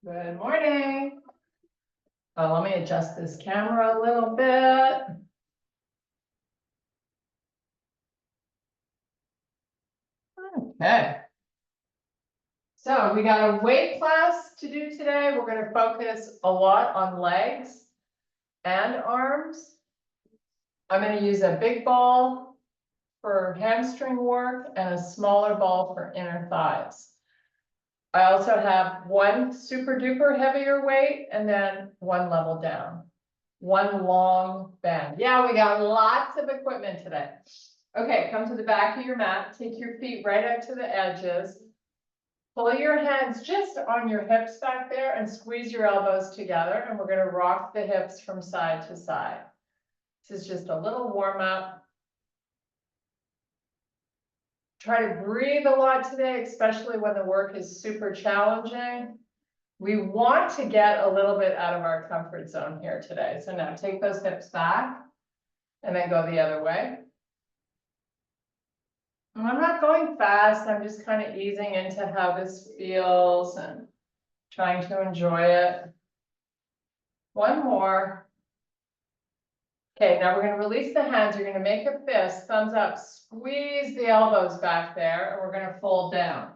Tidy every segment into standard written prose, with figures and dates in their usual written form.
Good morning. Let me adjust this camera a little bit. Okay. So we got a weight class to do today. We're going to focus a lot on legs and arms. I'm going to use a big ball for hamstring work and a smaller ball for inner thighs. I also have one super duper heavier weight and then one level down. One long bend. Yeah, we got lots of equipment today. Okay, come to the back of your mat. Take your feet right up to the edges. Pull your hands just on your hips back there and squeeze your elbows together. And we're going to rock the hips from side to side. This is just a little warm up. Try to breathe a lot today, especially when the work is super challenging. We want to get a little bit out of our comfort zone here today. So now take those hips back and then go the other way. And I'm not going fast. I'm just kind of easing into how this feels and trying to enjoy it. One more. Okay, now we're going to release the hands. You're going to make a fist, thumbs up, squeeze the elbows back there, and we're going to fold down.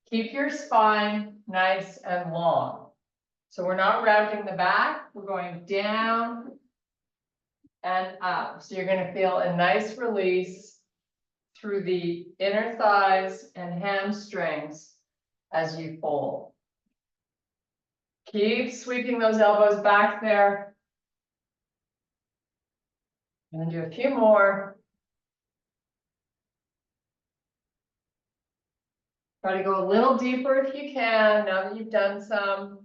Keep your spine nice and long. So we're not rounding the back. We're going down and up. So you're going to feel a nice release through the inner thighs and hamstrings as you fold. Keep sweeping those elbows back there. And do a few more. Try to go a little deeper if you can, now that you've done some.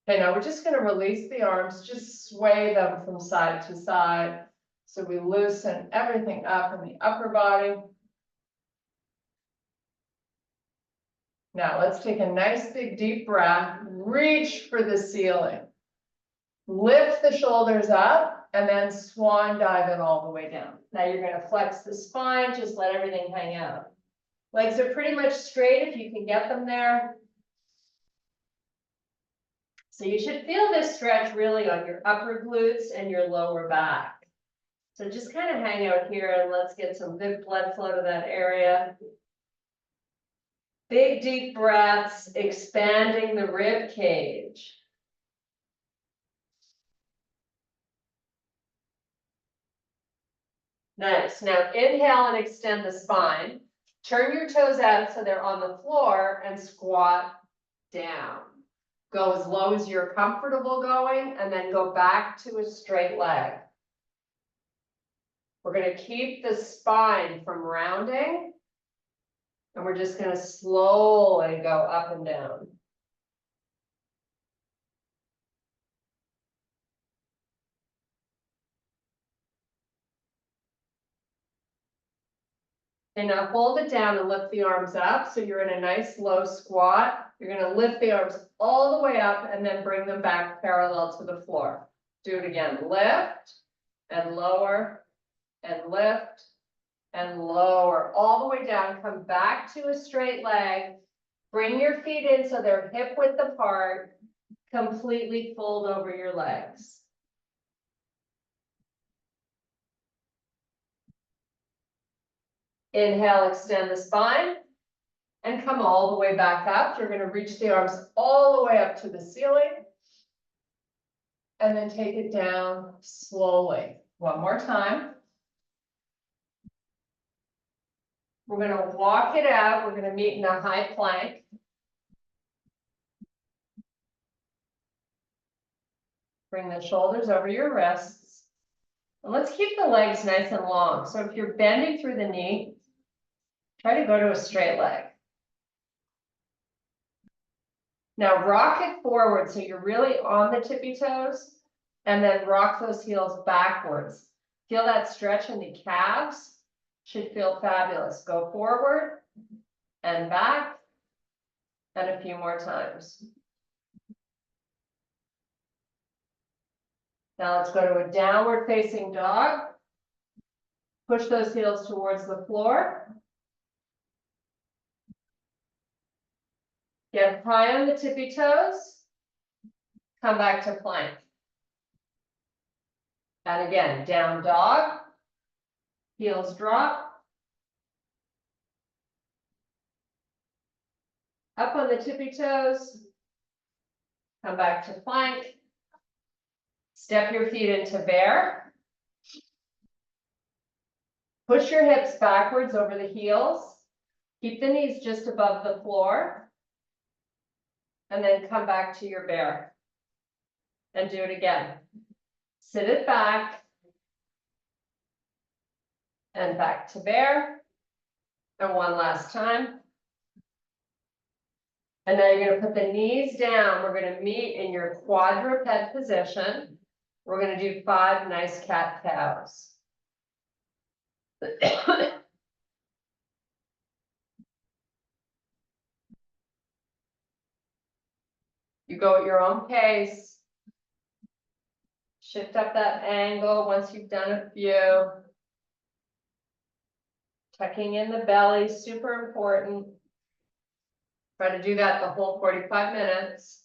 Okay, now we're just going to release the arms, just sway them from side to side. So we loosen everything up in the upper body. Now let's take a nice big deep breath, reach for the ceiling. Lift the shoulders up and then swan dive it all the way down. Now you're going to flex the spine, just let everything hang out. Legs are pretty much straight if you can get them there. So you should feel this stretch really on your upper glutes and your lower back. So just kind of hang out here and let's get some good blood flow to that area. Big deep breaths, expanding the rib cage. Nice. Now inhale and extend the spine. Turn your toes out so they're on the floor and squat down. Go as low as you're comfortable going and then go back to a straight leg. We're going to keep the spine from rounding. And we're just going to slowly go up and down. And now hold it down and lift the arms up. So you're in a nice low squat. You're going to lift the arms all the way up and then bring them back parallel to the floor. Do it again. Lift and lower and lift and lower all the way down. Come back to a straight leg. Bring your feet in so they're hip width apart. Completely fold over your legs. Inhale, extend the spine and come all the way back up. You're going to reach the arms all the way up to the ceiling and then take it down slowly. One more time. We're going to walk it out. We're going to meet in a high plank. Bring the shoulders over your wrists. And let's keep the legs nice and long. So if you're bending through the knee, try to go to a straight leg. Now rock it forward so you're really on the tippy toes and then rock those heels backwards. Feel that stretch in the calves. Should feel fabulous. Go forward and back and a few more times. Now let's go to a downward facing dog. Push those heels towards the floor. Get high on the tippy toes. Come back to plank. And again, down dog. Heels drop. Up on the tippy toes. Come back to plank. Step your feet into bear. Push your hips backwards over the heels. Keep the knees just above the floor. And then come back to your bear. And do it again. Sit it back. And back to bear. And one last time. And now you're going to put the knees down. We're going to meet in your quadruped position. We're going to do 5 nice cat cows. You go at your own pace. Shift up that angle once you've done a few. Tucking in the belly, super important. Try to do that the whole 45 minutes.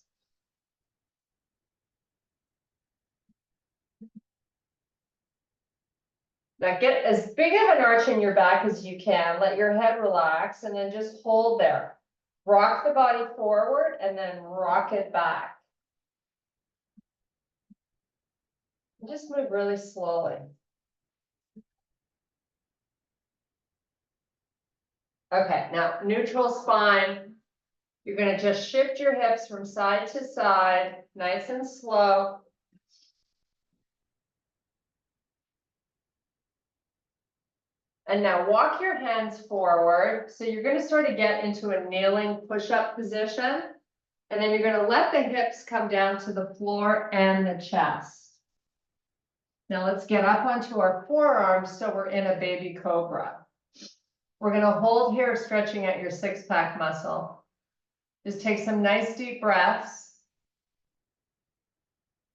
Now get as big of an arch in your back as you can. Let your head relax and then just hold there. Rock the body forward and then rock it back. And just move really slowly. Okay, now neutral spine. You're going to just shift your hips from side to side, nice and slow. And now walk your hands forward. So you're going to sort of get into a kneeling push-up position. And then you're going to let the hips come down to the floor and the chest. Now let's get up onto our forearms so we're in a baby cobra. We're going to hold here, stretching at your six-pack muscle. Just take some nice deep breaths.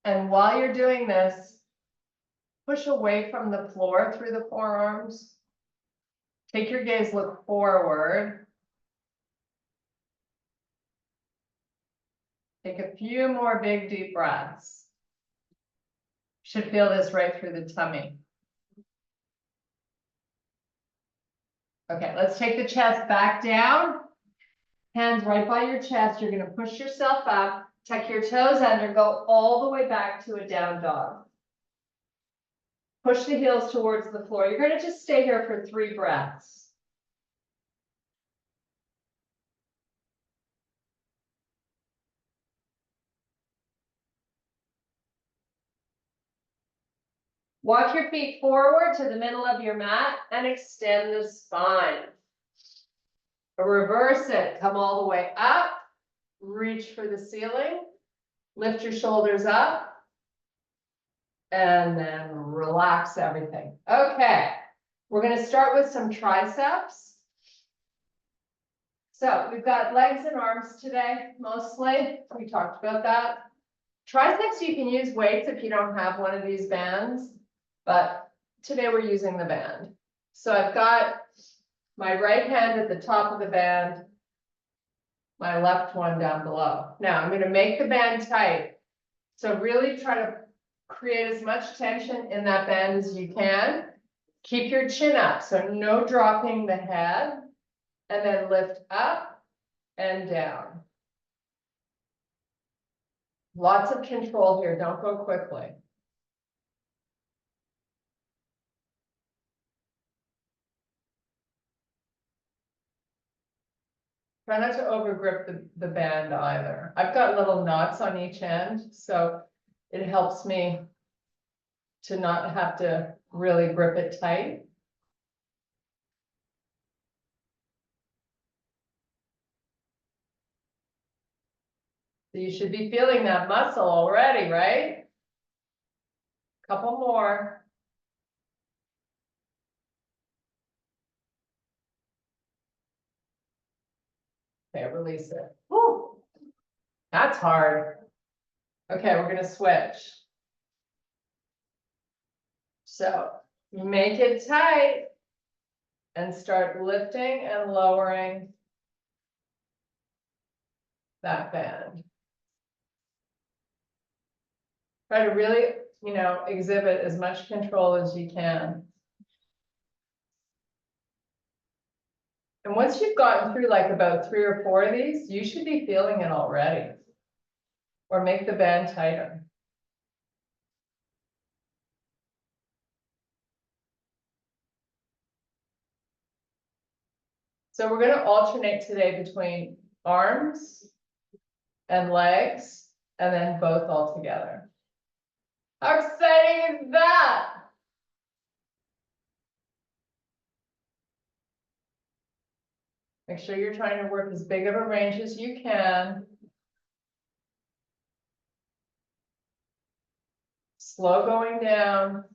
And while you're doing this, push away from the floor through the forearms. Take your gaze, look forward. Take a few more big deep breaths. Should feel this right through the tummy. Okay, let's take the chest back down. Hands right by your chest. You're going to push yourself up, tuck your toes under, go all the way back to a down dog. Push the heels towards the floor. You're going to just stay here for 3 breaths. Walk your feet forward to the middle of your mat and extend the spine. Reverse it. Come all the way up. Reach for the ceiling. Lift your shoulders up. And then relax everything. Okay. We're going to start with some triceps. So we've got legs and arms today, mostly. We talked about that. Triceps, you can use weights if you don't have one of these bands. But today we're using the band. So I've got my right hand at the top of the band, my left one down below. Now I'm going to make the band tight. So really try to create as much tension in that band as you can. Keep your chin up, so no dropping the head. And then lift up and down. Lots of control here, don't go quickly. Try not to overgrip the band either. I've got little knots on each end, so it helps me to not have to really grip it tight. So you should be feeling that muscle already, right? Couple more. Okay, release it. Woo! That's hard. Okay, we're gonna switch. So make it tight and start lifting and lowering. that bend. Try to really, exhibit as much control as you can. And once you've gotten through like about 3 or 4 of these, you should be feeling it already. Or make the band tighter. So we're going to alternate today between arms and legs, and then both all together. How exciting is that? Make sure you're trying to work as big of a range as you can. Slow going down.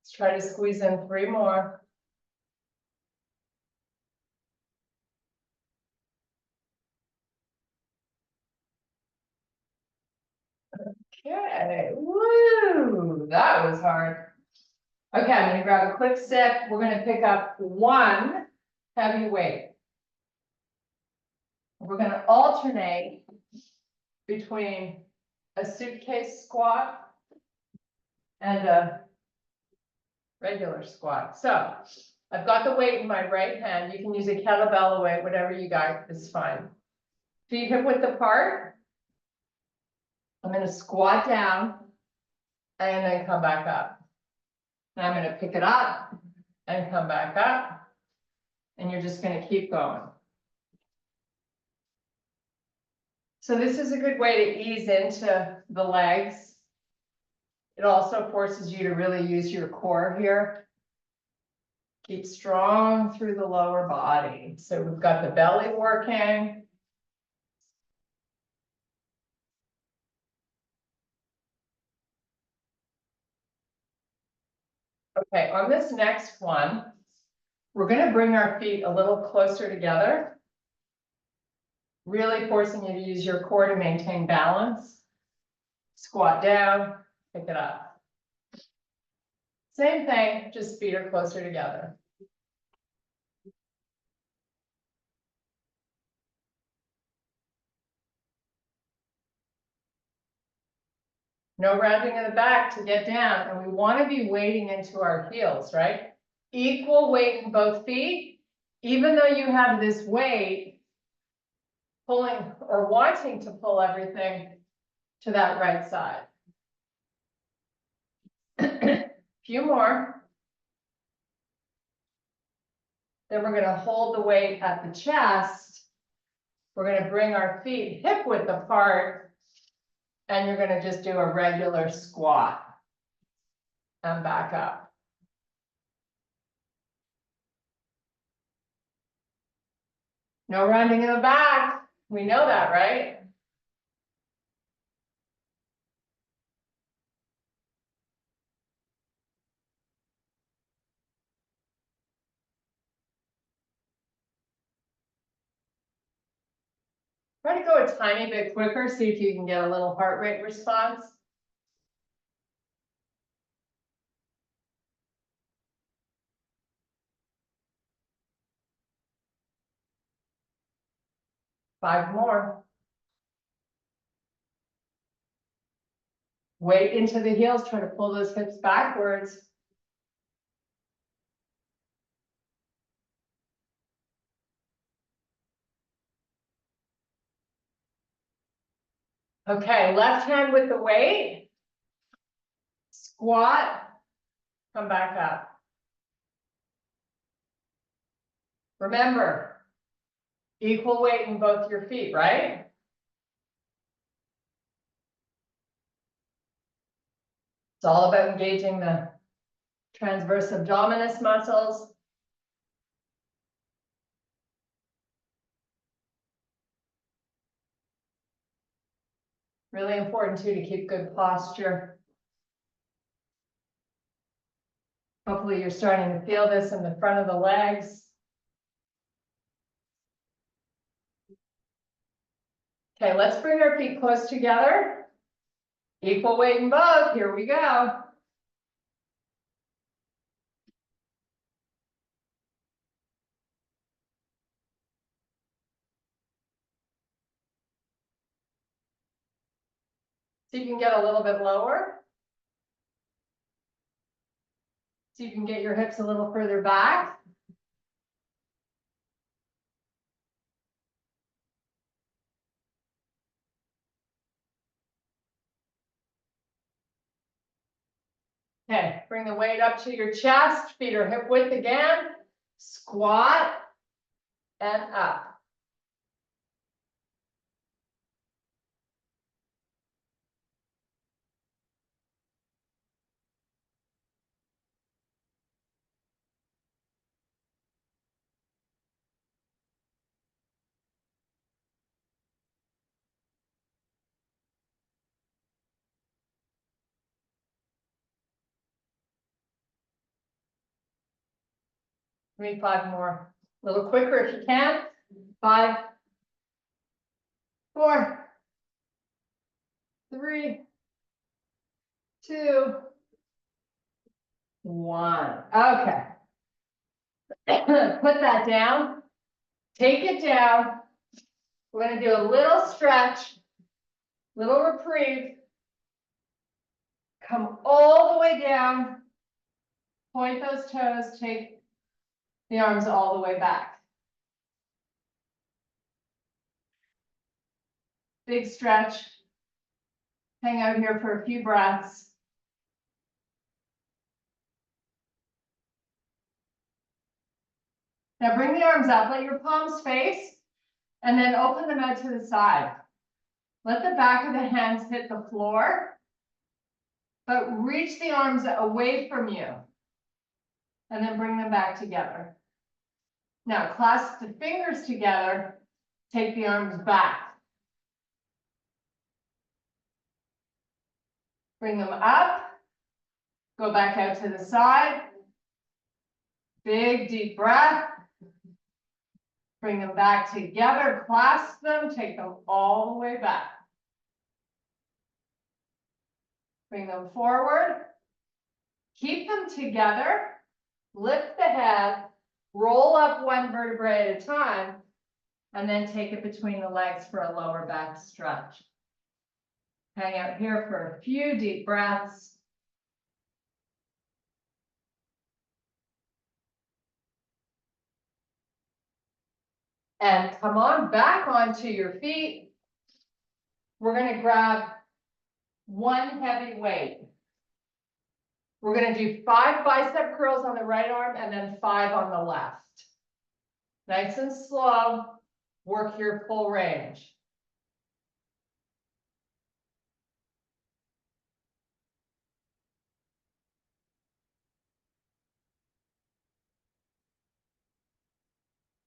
Let's try to squeeze in 3 more. Okay, woo, that was hard. Okay, I'm gonna grab a quick sip. We're gonna pick up 1 heavy weight. We're gonna alternate between a suitcase squat and a regular squat. So I've got the weight in my right hand. You can use a kettlebell weight, whatever you got is fine. Feet hip width apart. I'm gonna squat down and then come back up. And I'm gonna pick it up and come back up. And you're just gonna keep going. So this is a good way to ease into the legs. It also forces you to really use your core here. Keep strong through the lower body. So we've got the belly working. Okay, on this next one, we're going to bring our feet a little closer together, really forcing you to use your core to maintain balance. Squat down, pick it up. Same thing, just feet are closer together. No rounding in the back to get down, and we want to be weighting into our heels, right? Equal weight in both feet, even though you have this weight pulling or wanting to pull everything to that right side. Few more. Then we're going to hold the weight at the chest. We're going to bring our feet hip width apart, and you're going to just do a regular squat and back up. No rounding in the back. We know that, right? Try to go a tiny bit quicker, see if you can get a little heart rate response. Five more. Weight into the heels, try to pull those hips backwards. Okay, left hand with the weight. Squat, come back up. Remember, equal weight in both your feet, right? It's all about engaging the transverse abdominis muscles. Really important too to keep good posture. Hopefully you're starting to feel this in the front of the legs. Okay, let's bring our feet close together. Equal weight in both. Here we go. So you can get a little bit lower. So you can get your hips a little further back. Okay, bring the weight up to your chest, feet are hip width again, squat and up. Maybe 5 more, a little quicker if you can. 5, 4, 3, 2, 1. Okay. Put that down. Take it down. We're going to do a little stretch, little reprieve. Come all the way down. Point those toes. Take the arms all the way back. Big stretch. Hang out here for a few breaths. Now bring the arms up, let your palms face, and then open them out to the side. Let the back of the hands hit the floor, but reach the arms away from you, and then bring them back together. Now clasp the fingers together, take the arms back. Bring them up, go back out to the side. Big deep breath. Bring them back together, clasp them, take them all the way back. Bring them forward. Keep them together. Lift the head, roll up one vertebrae at a time, and then take it between the legs for a lower back stretch. Hang out here for a few deep breaths. And come on back onto your feet. We're going to grab one heavy weight. We're going to do 5 bicep curls on the right arm and then 5 on the left. Nice and slow. Work your full range.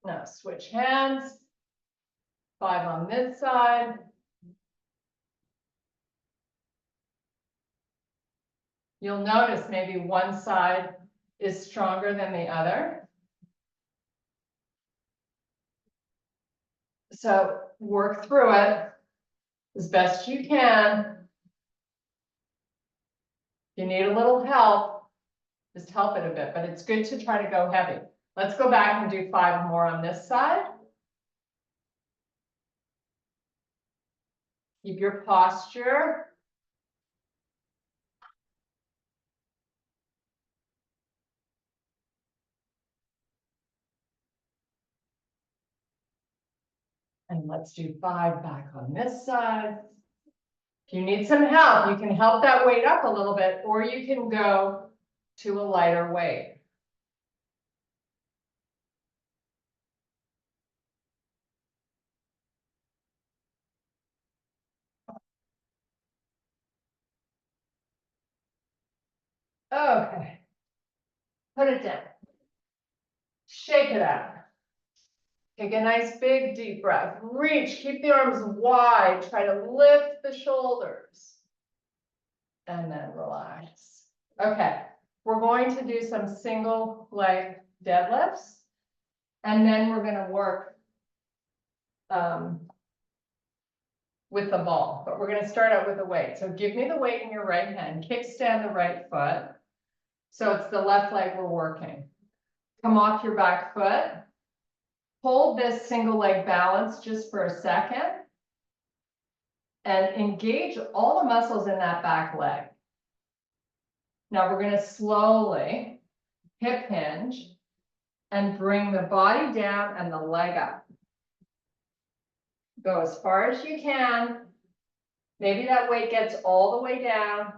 Now switch hands. 5 on this side. You'll notice maybe one side is stronger than the other. So work through it as best you can. If you need a little help, just help it a bit, but it's good to try to go heavy. Let's go back and do 5 more on this side. Keep your posture. And let's do 5 back on this side. If you need some help, you can help that weight up a little bit, or you can go to a lighter weight. Okay. Put it down. Shake it out. Take a nice big deep breath. Reach, keep the arms wide. Try to lift the shoulders. And then relax. Okay, we're going to do some single leg deadlifts. And then we're going to work with the ball. But we're going to start out with the weight. So give me the weight in your right hand. Kickstand the right foot. So it's the left leg we're working. Come off your back foot. Hold this single leg balance just for a second. and engage all the muscles in that back leg. Now we're going to slowly hip hinge and bring the body down and the leg up. Go as far as you can. Maybe that weight gets all the way down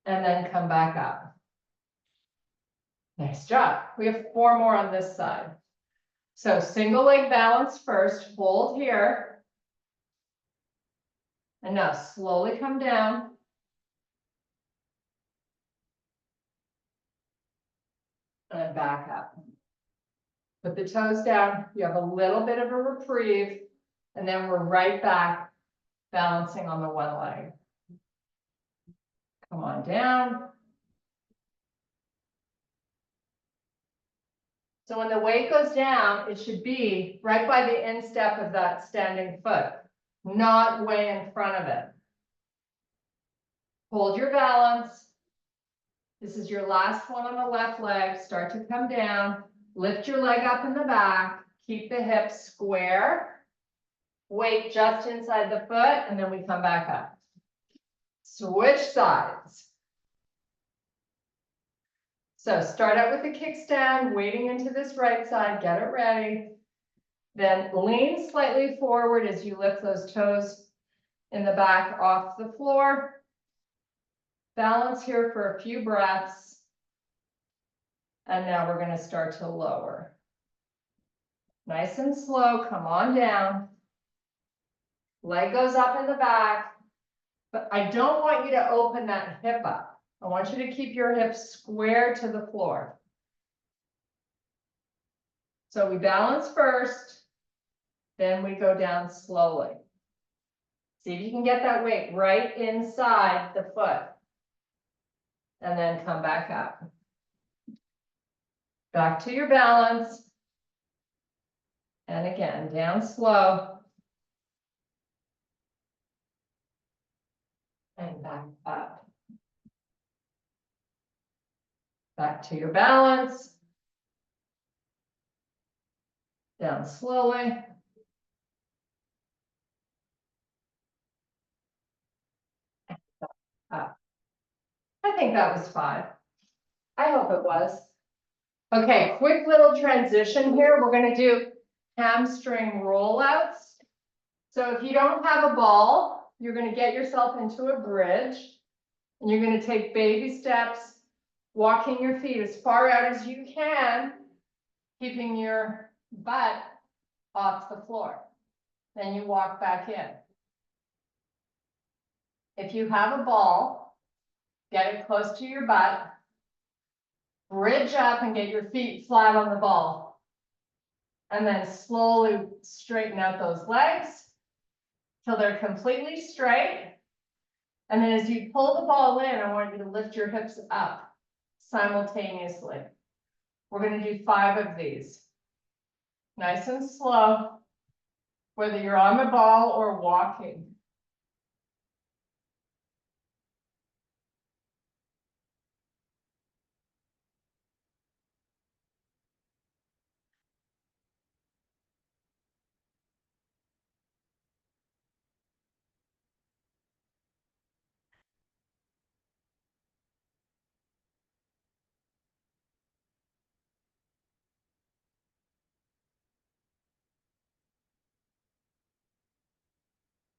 and then come back up. Nice job. We have 4 more on this side. So single leg balance first, hold here. And now slowly come down. And back up. Put the toes down. You have a little bit of a reprieve. And then we're right back balancing on the one leg. Come on down. So when the weight goes down, it should be right by the instep of that standing foot, not way in front of it. Hold your balance. This is your last one on the left leg. Start to come down. Lift your leg up in the back. Keep the hips square. Weight just inside the foot, and then we come back up. Switch sides. So start out with a kickstand, wading into this right side, get it ready. Then lean slightly forward as you lift those toes in the back off the floor. Balance here for a few breaths. And now we're going to start to lower. Nice and slow, come on down. Leg goes up in the back, but I don't want you to open that hip up. I want you to keep your hips square to the floor. So we balance first, then we go down slowly. See if you can get that weight right inside the foot. And then come back up. Back to your balance. And again, down slow. And back up. Back to your balance. Down slowly. Up. I think that was 5. I hope it was. Okay, quick little transition here. We're going to do hamstring rollouts. So if you don't have a ball, you're going to get yourself into a bridge. And you're going to take baby steps, walking your feet as far out as you can, keeping your butt off the floor. Then you walk back in. If you have a ball, get it close to your butt, bridge up and get your feet flat on the ball. And then slowly straighten out those legs till they're completely straight. And then as you pull the ball in, I want you to lift your hips up simultaneously. We're going to do 5 of these. Nice and slow, whether you're on the ball or walking.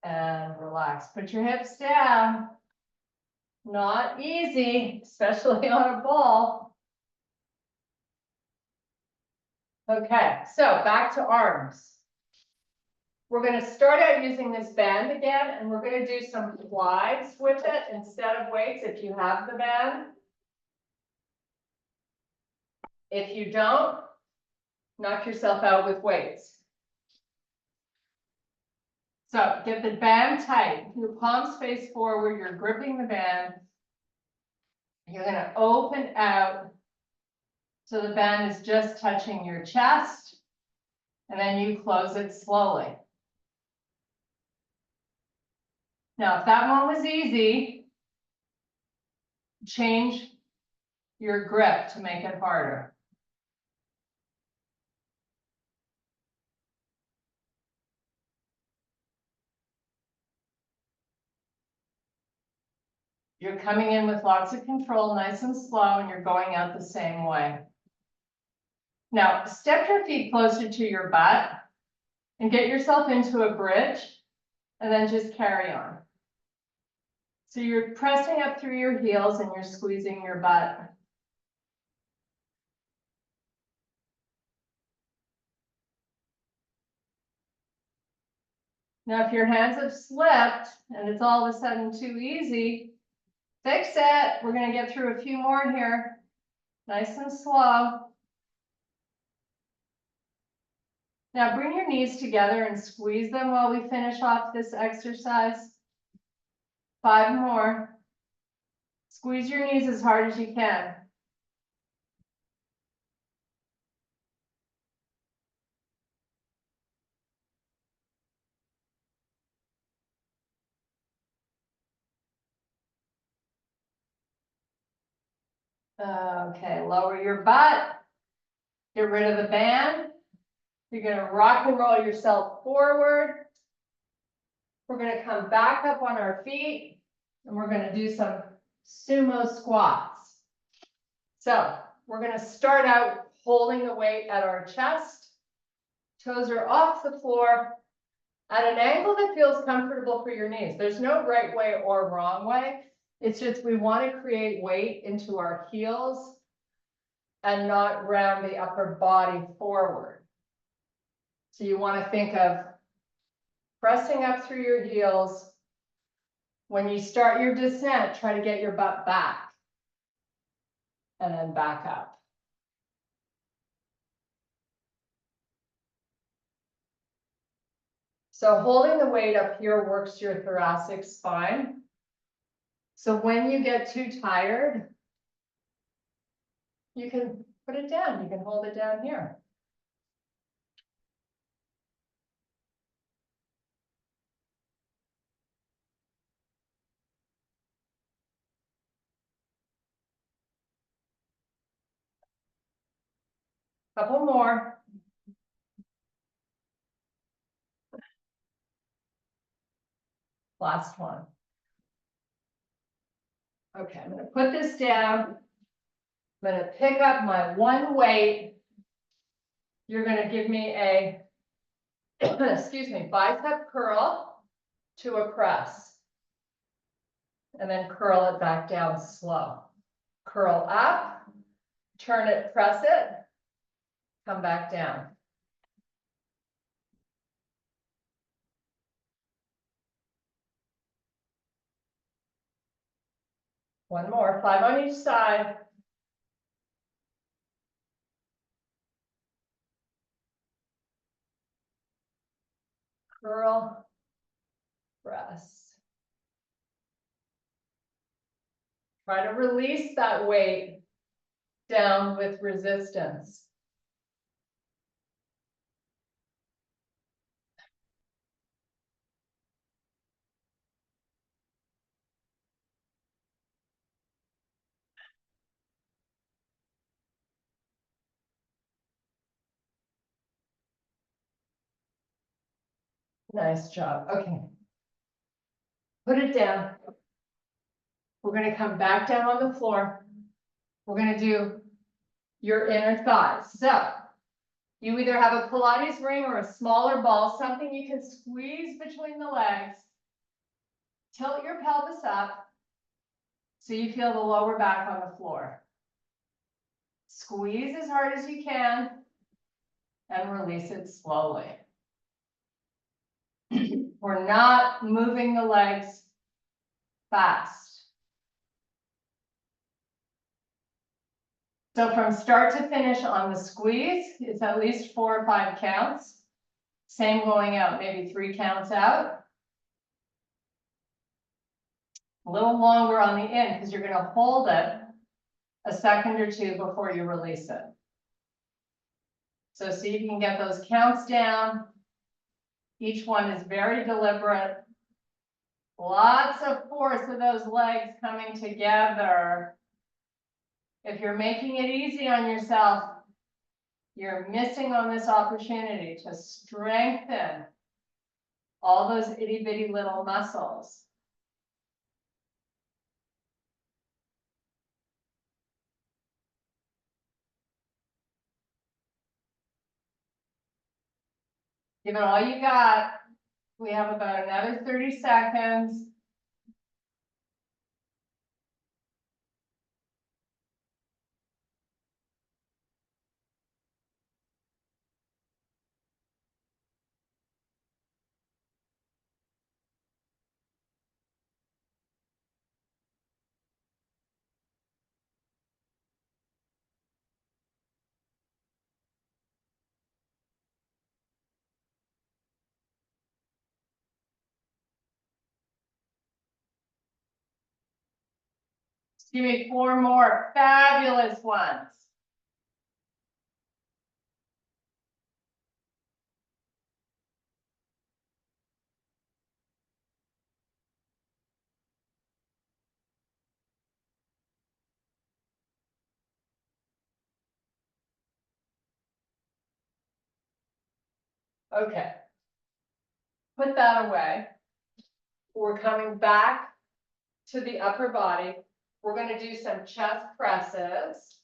And relax. Put your hips down. Not easy, especially on a ball. Okay, so back to arms. We're going to start out using this band again, and we're going to do some slides with it instead of weights if you have the band. If you don't, knock yourself out with weights. So get the band tight. Your palms face forward. You're gripping the band. You're going to open out so the band is just touching your chest. And then you close it slowly. Now, if that one was easy, change your grip to make it harder. You're coming in with lots of control, nice and slow, and you're going out the same way. Now, step your feet closer to your butt and get yourself into a bridge, and then just carry on. So you're pressing up through your heels and you're squeezing your butt. Now, if your hands have slipped and it's all of a sudden too easy, fix it. We're going to get through a few more here. Nice and slow. Now bring your knees together and squeeze them while we finish off this exercise. 5 more. Squeeze your knees as hard as you can. Okay, lower your butt. Get rid of the band. You're going to rock and roll yourself forward. We're going to come back up on our feet and we're going to do some sumo squats. So we're going to start out holding the weight at our chest. Toes are off the floor at an angle that feels comfortable for your knees. There's no right way or wrong way. It's just we want to create weight into our heels and not round the upper body forward. So you want to think of pressing up through your heels. When you start your descent, try to get your butt back and then back up. So holding the weight up here works your thoracic spine. So when you get too tired, you can put it down. You can hold it down here. Couple more. Last one. Okay, I'm going to put this down. I'm going to pick up my one weight. You're going to give me a, excuse me, bicep curl to a press. And then curl it back down slow. Curl up, turn it, press it, come back down. One more, 5 on each side. Curl, press. Try to release that weight down with resistance. Nice job. Okay. Put it down. We're going to come back down on the floor. We're going to do your inner thighs. So you either have a Pilates ring or a smaller ball, something you can squeeze between the legs. Tilt your pelvis up so you feel the lower back on the floor. Squeeze as hard as you can and release it slowly. We're not moving the legs fast. So from start to finish on the squeeze, it's at least 4 or 5 counts. Same going out, maybe 3 counts out. A little longer on the in because you're going to hold it a second or 2 before you release it. So see if you can get those counts down. Each one is very deliberate. Lots of force of those legs coming together. If you're making it easy on yourself, you're missing on this opportunity to strengthen all those itty bitty little muscles. Give it all you got. We have about another 30 seconds. Give me 4 more fabulous ones. Okay. Put that away. We're coming back to the upper body. We're going to do some chest presses.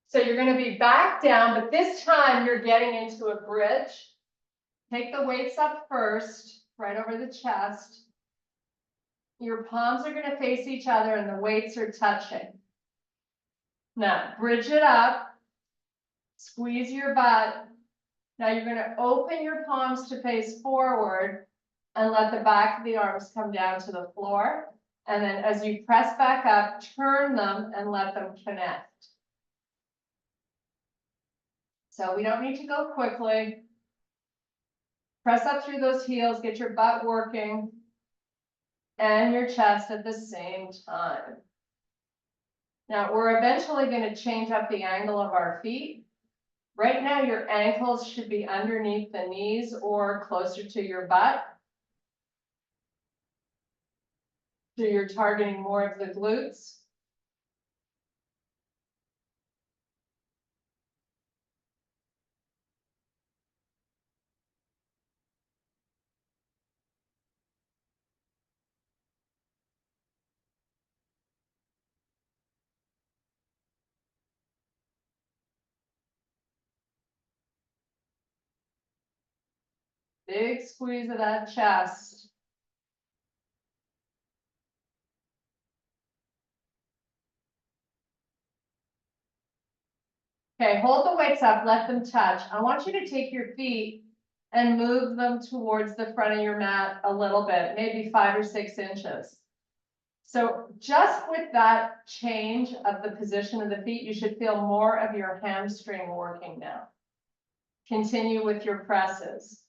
So you're going to be back down, but this time you're getting into a bridge. Take the weights up first, right over the chest. Your palms are going to face each other and the weights are touching. Now, bridge it up. Squeeze your butt. Now you're going to open your palms to face forward and let the back of the arms come down to the floor. And then as you press back up, turn them and let them connect. So we don't need to go quickly. Press up through those heels, get your butt working and your chest at the same time. Now we're eventually going to change up the angle of our feet. Right now, your ankles should be underneath the knees or closer to your butt. So you're targeting more of the glutes. Big squeeze of that chest. Okay, hold the weights up, let them touch. I want you to take your feet and move them towards the front of your mat a little bit, maybe 5 or 6 inches. So just with that change of the position of the feet, you should feel more of your hamstring working now. Continue with your presses.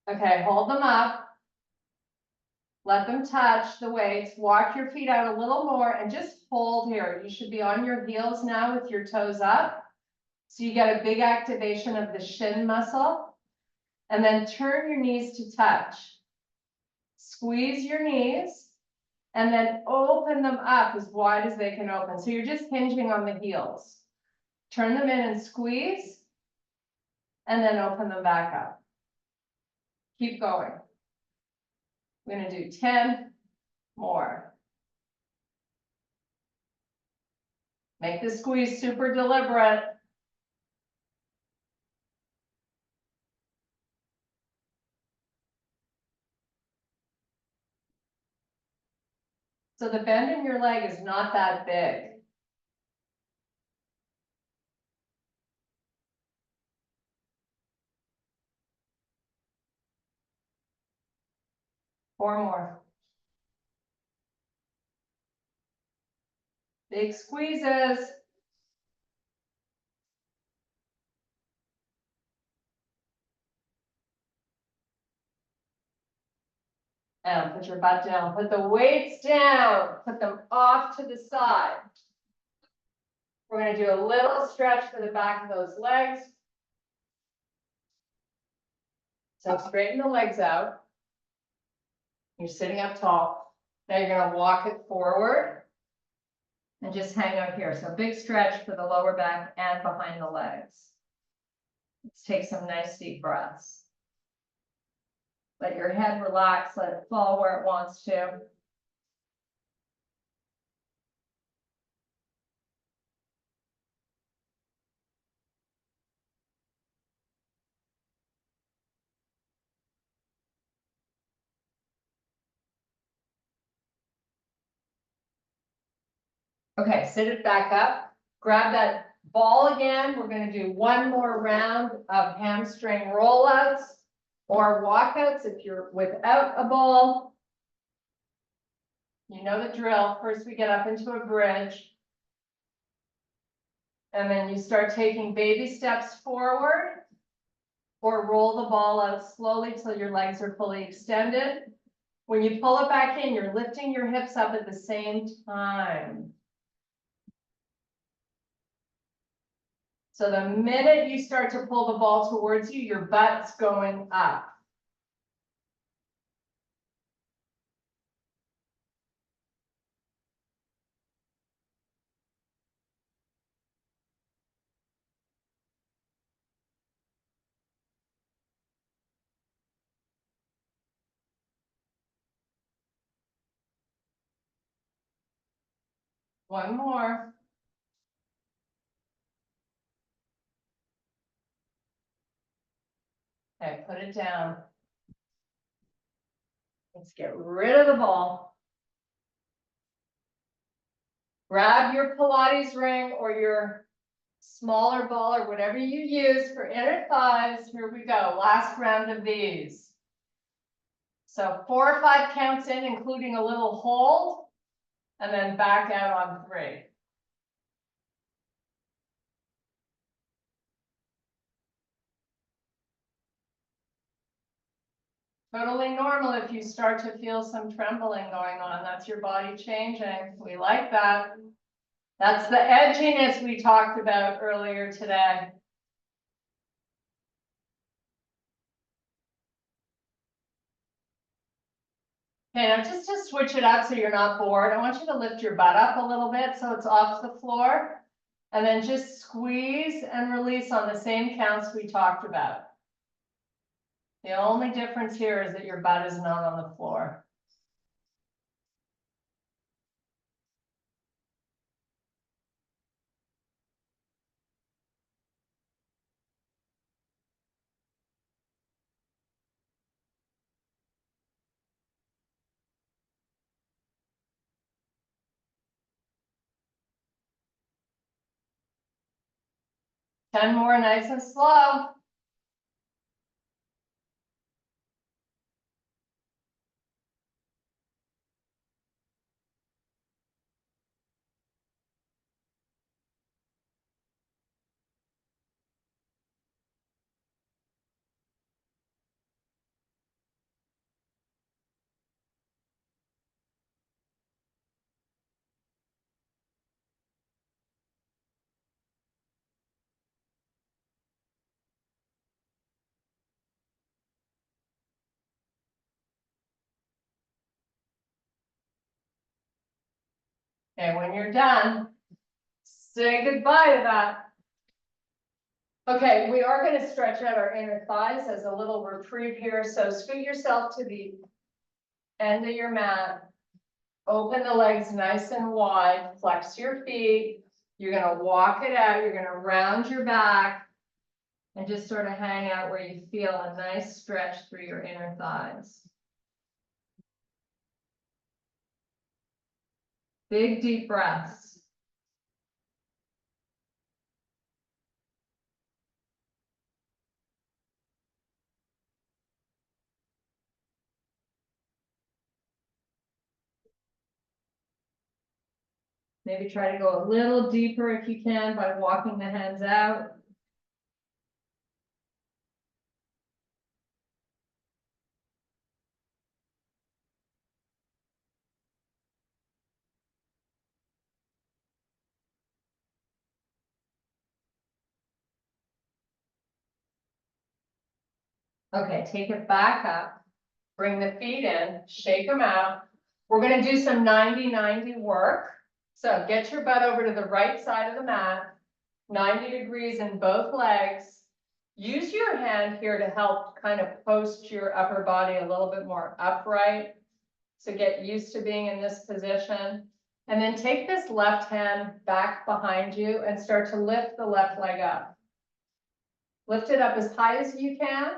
Okay, hold them up. Let them touch the weights. Walk your feet out a little more and just hold here. You should be on your heels now with your toes up. So you get a big activation of the shin muscle. And then turn your knees to touch. Squeeze your knees and then open them up as wide as they can open. So you're just hinging on the heels. Turn them in and squeeze and then open them back up. Keep going. We're going to do 10 more. Make the squeeze super deliberate. So the bend in your leg is not that big. Four more. Big squeezes. And put your butt down. Put the weights down. Put them off to the side. We're going to do a little stretch for the back of those legs. So straighten the legs out. You're sitting up tall. Now you're going to walk it forward. And just hang out here. So big stretch for the lower back and behind the legs. Let's take some nice deep breaths. Let your head relax, let it fall where it wants to. Okay, sit it back up. Grab that ball again. We're going to do one more round of hamstring rollouts or walkouts if you're without a ball. You know the drill. First we get up into a bridge. And then you start taking baby steps forward or roll the ball out slowly till your legs are fully extended. When you pull it back in, you're lifting your hips up at the same time. So the minute you start to pull the ball towards you, your butt's going up. One more. Okay, put it down. Let's get rid of the ball. Grab your Pilates ring or your smaller ball or whatever you use for inner thighs. Here we go. Last round of these. So 4 or 5 counts in, including a little hold, and then back out on 3. Totally normal if you start to feel some trembling going on. That's your body changing. We like that. That's the edginess we talked about earlier today. Okay, now just to switch it up so you're not bored, I want you to lift your butt up a little bit so it's off the floor. And then just squeeze and release on the same counts we talked about. The only difference here is that your butt is not on the floor. Ten more, nice and slow. Okay, when you're done, say goodbye to that. Okay, we are going to stretch out our inner thighs as a little reprieve here. So scoot yourself to the end of your mat. Open the legs nice and wide. Flex your feet. You're going to walk it out. You're going to round your back and just sort of hang out where you feel a nice stretch through your inner thighs. Big deep breaths. Maybe try to go a little deeper if you can by walking the hands out. Okay, take it back up. Bring the feet in, shake them out. We're going to do some 90-90 work. So get your butt over to the right side of the mat, 90 degrees in both legs. Use your hand here to help kind of post your upper body a little bit more upright. So get used to being in this position. And then take this left hand back behind you and start to lift the left leg up. Lift it up as high as you can.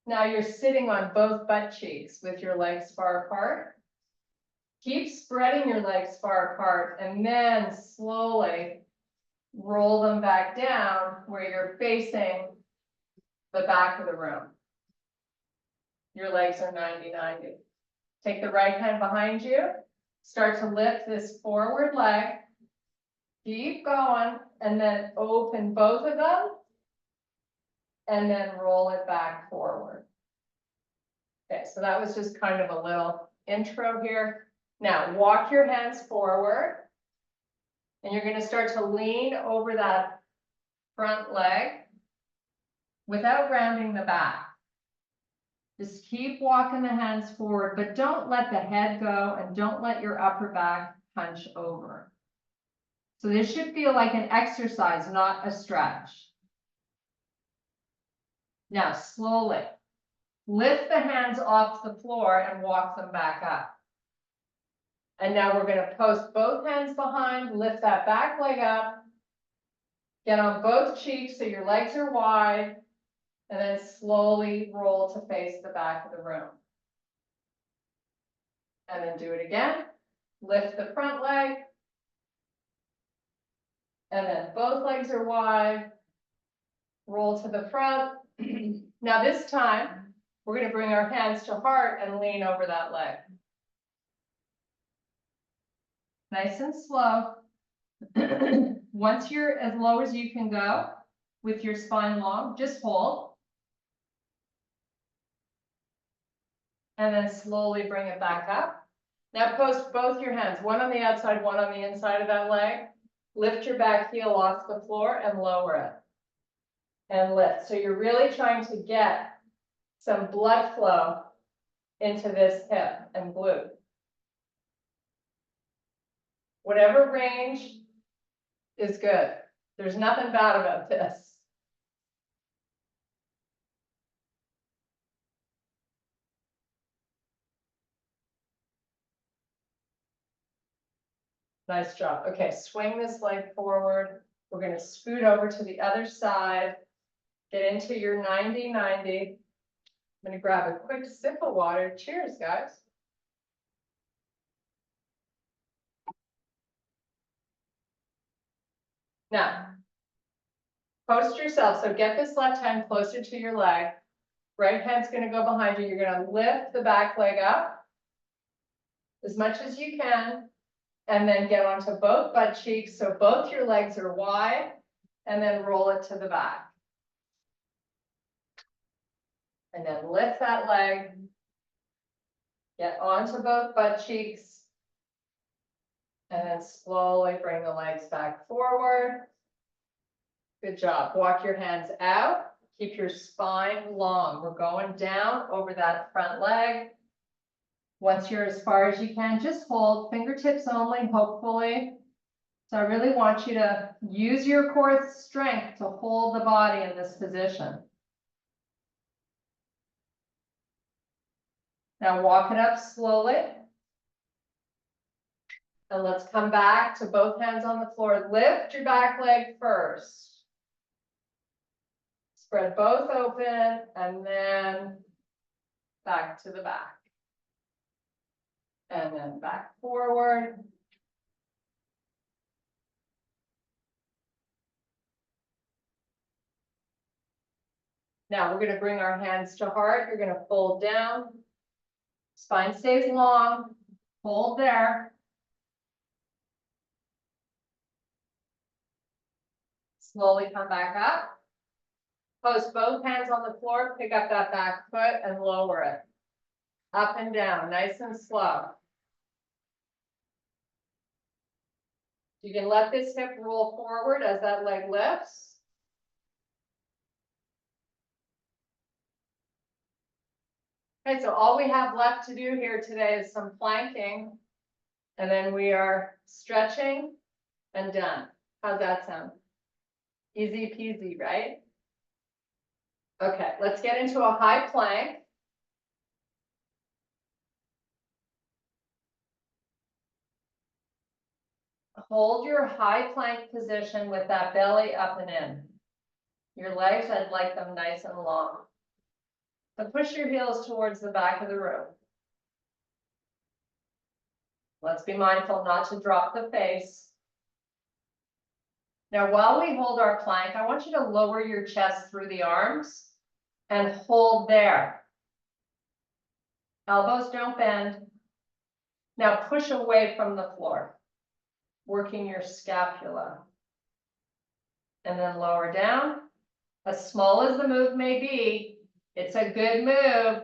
Now you're sitting on both butt cheeks with your legs far apart. Keep spreading your legs far apart and then slowly roll them back down where you're facing the back of the room. Your legs are 90-90. Take the right hand behind you. Start to lift this forward leg. Keep going and then open both of them and then roll it back forward. Okay, so that was just kind of a little intro here. Now walk your hands forward and you're going to start to lean over that front leg without rounding the back. Just keep walking the hands forward, but don't let the head go and don't let your upper back hunch over. So this should feel like an exercise, not a stretch. Now slowly lift the hands off the floor and walk them back up. And now we're going to post both hands behind, lift that back leg up, get on both cheeks so your legs are wide, and then slowly roll to face the back of the room. And then do it again. Lift the front leg, and then both legs are wide, roll to the front. Now this time, we're going to bring our hands to heart and lean over that leg. Nice and slow. Once you're as low as you can go with your spine long, just hold. And then slowly bring it back up. Now post both your hands, one on the outside, one on the inside of that leg. Lift your back heel off the floor and lower it. And lift. So you're really trying to get some blood flow into this hip and glute. Whatever range is good. There's nothing bad about this. Nice job. Okay, swing this leg forward. We're going to scoot over to the other side. Get into your 90-90. I'm going to grab a quick sip of water. Cheers, guys. Now, post yourself. So get this left hand closer to your leg. Right hand's going to go behind you. You're going to lift the back leg up as much as you can. And then get onto both butt cheeks so both your legs are wide. And then roll it to the back. And then lift that leg. Get onto both butt cheeks. And then slowly bring the legs back forward. Good job. Walk your hands out. Keep your spine long. We're going down over that front leg. Once you're as far as you can, just hold, fingertips only, hopefully. So I really want you to use your core strength to hold the body in this position. Now walk it up slowly. And let's come back to both hands on the floor. Lift your back leg first. Spread both open and then back to the back. And then back forward. Now we're going to bring our hands to heart. You're going to fold down. Spine stays long. Hold there. Slowly come back up. Post both hands on the floor. Pick up that back foot and lower it. Up and down, nice and slow. You can let this hip roll forward as that leg lifts. Okay, so all we have left to do here today is some planking. And then we are stretching and done. How's that sound? Easy peasy, right? Okay, let's get into a high plank. Hold your high plank position with that belly up and in. Your legs, I'd like them nice and long. So push your heels towards the back of the room. Let's be mindful not to drop the face. Now, while we hold our plank, I want you to lower your chest through the arms and hold there. Elbows don't bend. Now push away from the floor, working your scapula. And then lower down. As small as the move may be, it's a good move.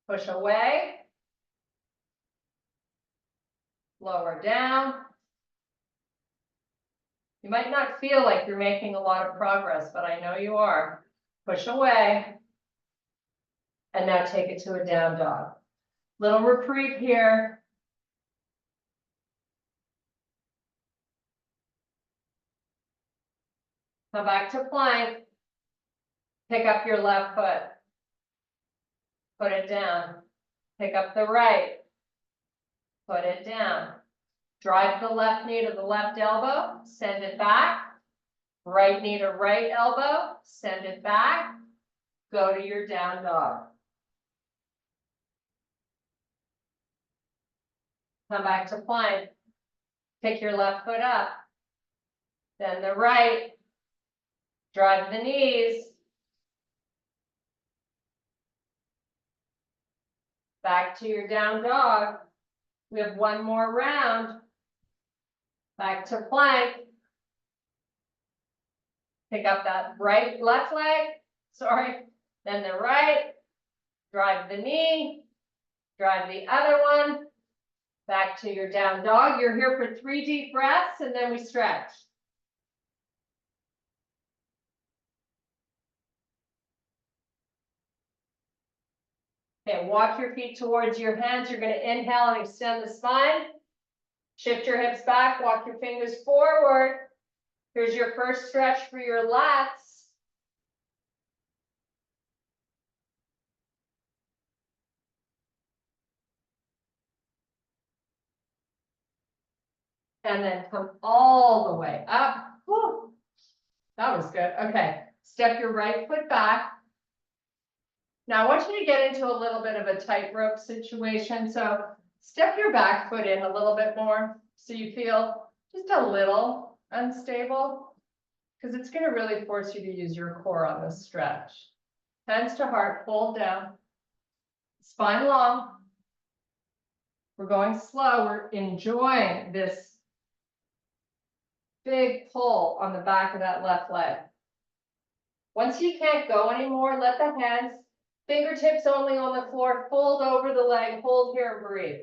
Push away. Lower down. You might not feel like you're making a lot of progress, but I know you are. Push away. And now take it to a down dog. Little reprieve here. Come back to plank. Pick up your left foot. Put it down. Pick up the right. Put it down. Drive the left knee to the left elbow. Send it back. Right knee to right elbow. Send it back. Go to your down dog. Come back to plank. Pick your left foot up. Then the right. Drive the knees. Back to your down dog. We have one more round. Back to plank. Pick up that left leg. Sorry. Then the right. Drive the knee. Drive the other one. Back to your down dog. You're here for 3 deep breaths and then we stretch. Okay, walk your feet towards your hands. You're going to inhale and extend the spine. Shift your hips back, walk your fingers forward. Here's your first stretch for your lats. And then come all the way up. Whew. That was good. Okay, step your right foot back. Now I want you to get into a little bit of a tightrope situation. So step your back foot in a little bit more so you feel just a little unstable, because it's going to really force you to use your core on this stretch. Hands to heart, hold down. Spine long. We're going slow. We're enjoying this big pull on the back of that left leg. Once you can't go anymore, let the hands, fingertips only on the floor, fold over the leg, hold here and breathe.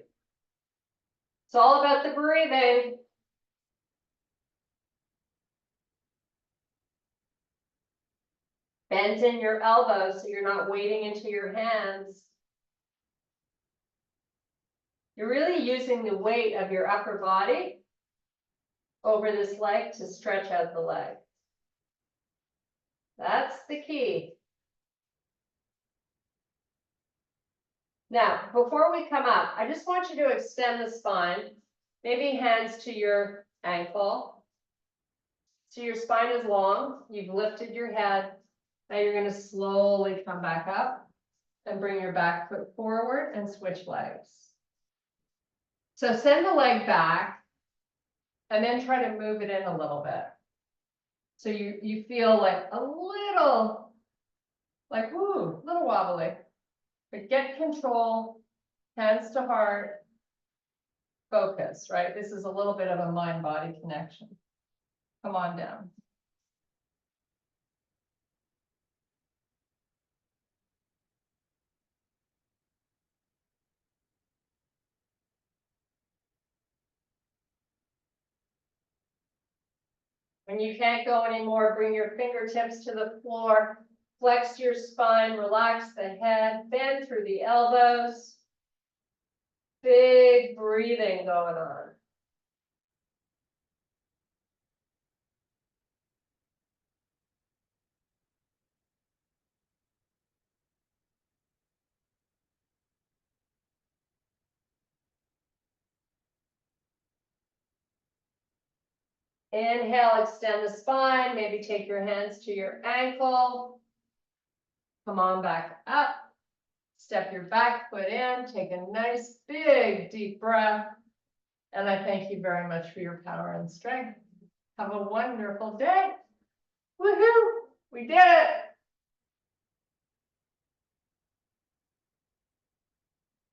It's all about the breathing. Bend in your elbows so you're not weighting into your hands. You're really using the weight of your upper body over this leg to stretch out the leg. That's the key. Now, before we come up, I just want you to extend the spine, maybe hands to your ankle. So your spine is long, you've lifted your head. Now you're going to slowly come back up and bring your back foot forward and switch legs. So send the leg back and then try to move it in a little bit. So you feel like a little, like, woo, little wobbly. But get control, hands to heart, focus, right? This is a little bit of a mind-body connection. Come on down. When you can't go anymore, bring your fingertips to the floor, flex your spine, relax the head, bend through the elbows. big breathing going on. Inhale, extend the spine, maybe take your hands to your ankle. Come on back up. Step your back foot in, take a nice big deep breath. And I thank you very much for your power and strength. Have a wonderful day. Woohoo! We did it!